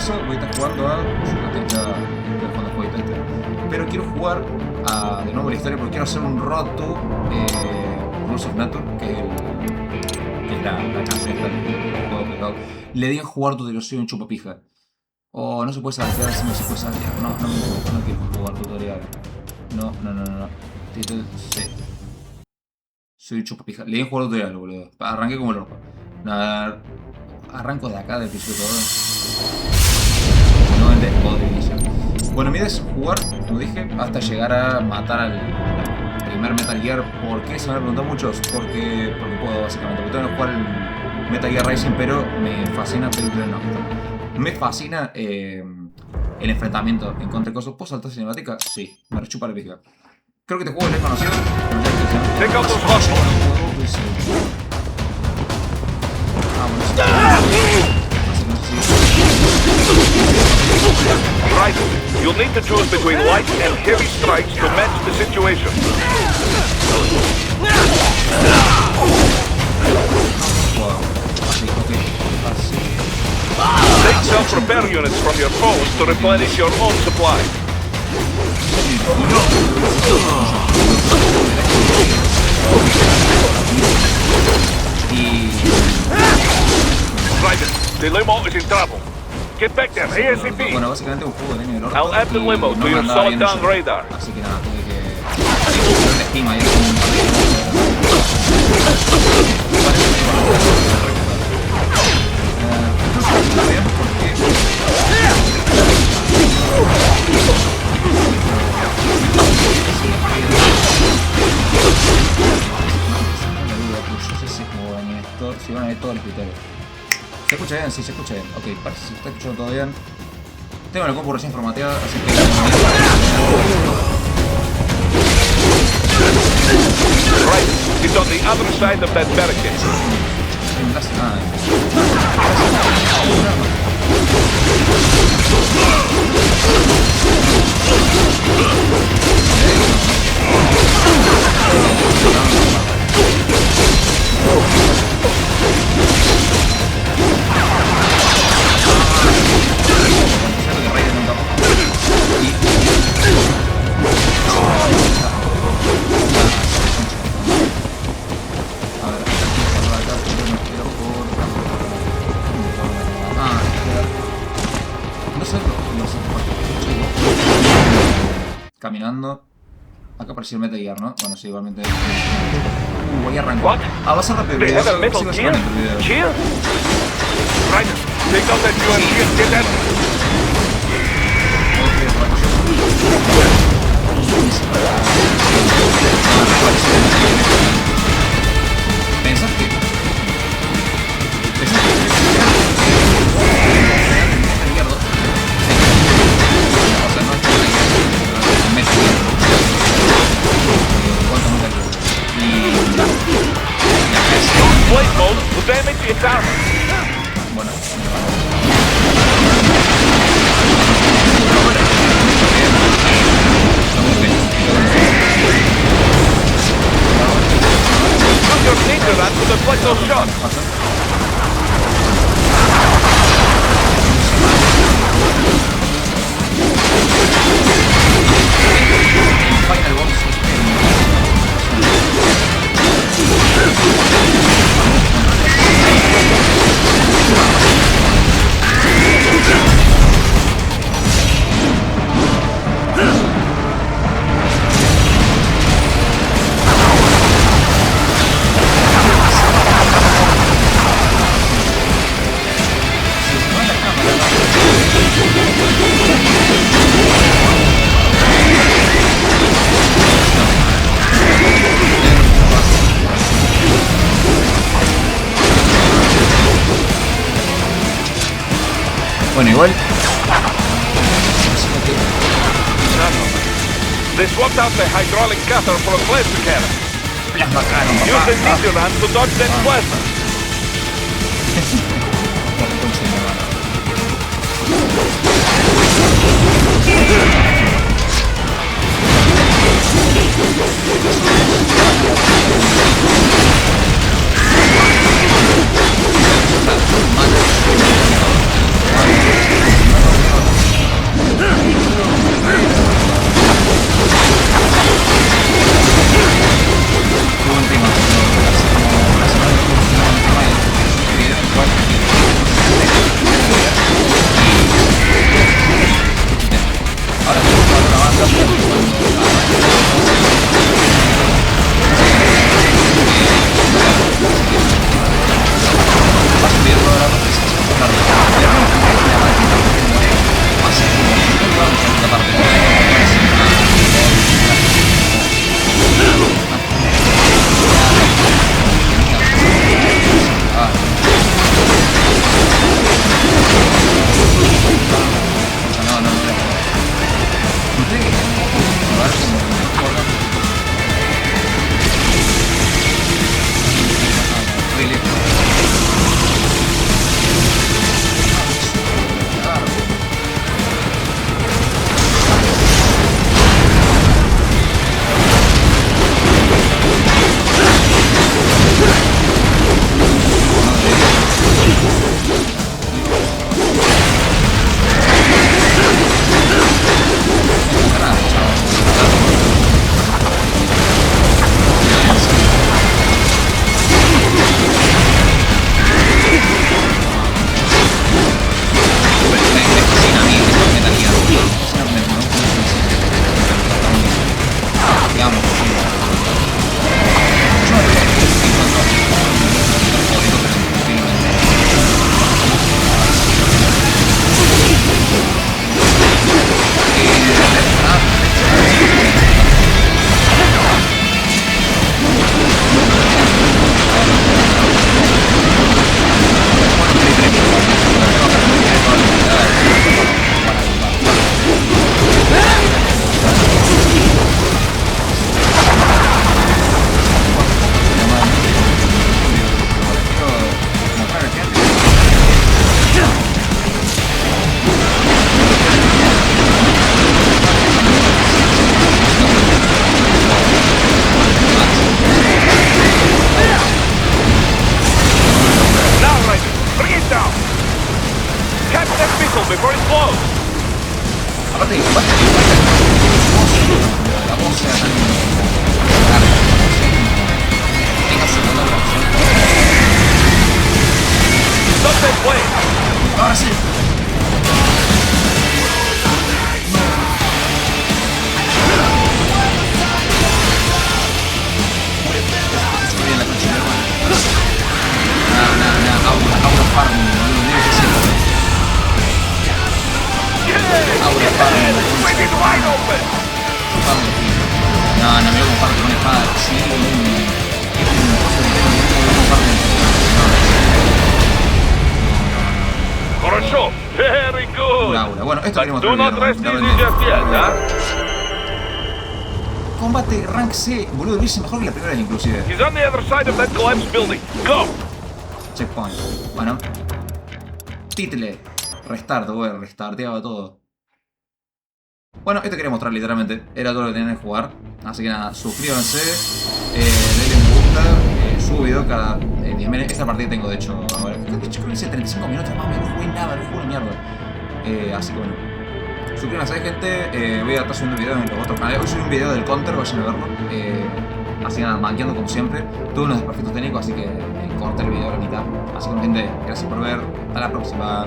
caso voy a estar jugando a... Pero quiero jugar a, de nuevo la historia porque quiero hacer un road to Rules of Nature, que es la canción del juego aplicado. Le di a jugar tu diversión en chupapija. O no se puede saltear, si no se puede saltear. No quiero jugar tutorial. No. Sí. Soy un chupapija. Le di a jugar tutorial, boludo. Arranqué como loco. Nada. Arranco de acá, del piso todo. No el de Bueno, mi idea es jugar, como dije, hasta llegar a matar al primer Metal Gear. ¿Por qué? Se me han preguntado muchos. Porque puedo, básicamente. Porque tengo que jugar el Metal Gear Rising, pero me fascina película no. Me fascina el enfrentamiento en contra de cosas. ¿Puedo saltar cinemática? Sí, me rechupa la pija. Creo que este juego lo he conocido. Take out those hostiles. Right. You'll need to choose between light and heavy strikes to match the situation. Take self-repair units from your foes to replenish your own supply. Right. The limo is in trouble. Get back there, ASAP. Bueno, básicamente un juego de niño del orto. I'll add the limo to your solid down radar. Así que nada, tuve que... la estima y si van a ver todos los criterios. ¿Se escucha bien? Sí, se escucha bien. Ok, parece que se está escuchando todo bien. Tengo la compu recién formateada, así que... Right, it's on the other side of that barricade. No hace nada. Caminando. Acá apareció el Metal Gear, ¿no? Bueno, sí, igualmente. Voy a arrancar. Va a ser rápido el video. Sí, va a ser rápido el video. Right, take out that UMP and get that. ¿Pensás que? Blade mode will damage the tower. Bueno, Use your sneaker run to deflect those shots. Final boss. Bueno, igual. They swapped out the hydraulic cutter for a plasma cannon. Plasma cannon, Use the sneaker run to dodge that plasma. Aparte que capaz que la voz sea tan larga, tenga segunda opción. Ahora sí. Estoy bien la canción, hermano. Aura Farming, boludo, tiene que ser. Aura Farming. No, me voy a comprar con una espada. Sí, es un coso que tengo que comprar. Хорошо. Very good. Aura. Bueno, esto queremos Do not rest easy just yet, huh? Combate rank C, boludo, lo hice mejor que la primera vez inclusive. He's on the other side of that collapsed building. Go. Checkpoint. Bueno. Title. Restart, voy, restarteaba todo. Bueno, esto quería mostrar literalmente. Era todo lo que tenían que jugar. Así que nada, suscríbanse. Denle un gusta. Subo video cada 10 minutos. Esta partida tengo de hecho ahora. De hecho creo que hice 35 minutos más. No jugué nada, no jugué una mierda. Así que bueno. Suscríbanse, gente. Voy a estar subiendo videos en los otros canales. Hoy subí un video del counter, vayan a verlo. Así que nada, manqueando como siempre. Tuve unos desperfectos técnicos, así que corté el video a la mitad. Así que bueno, gente, gracias por ver. Hasta la próxima.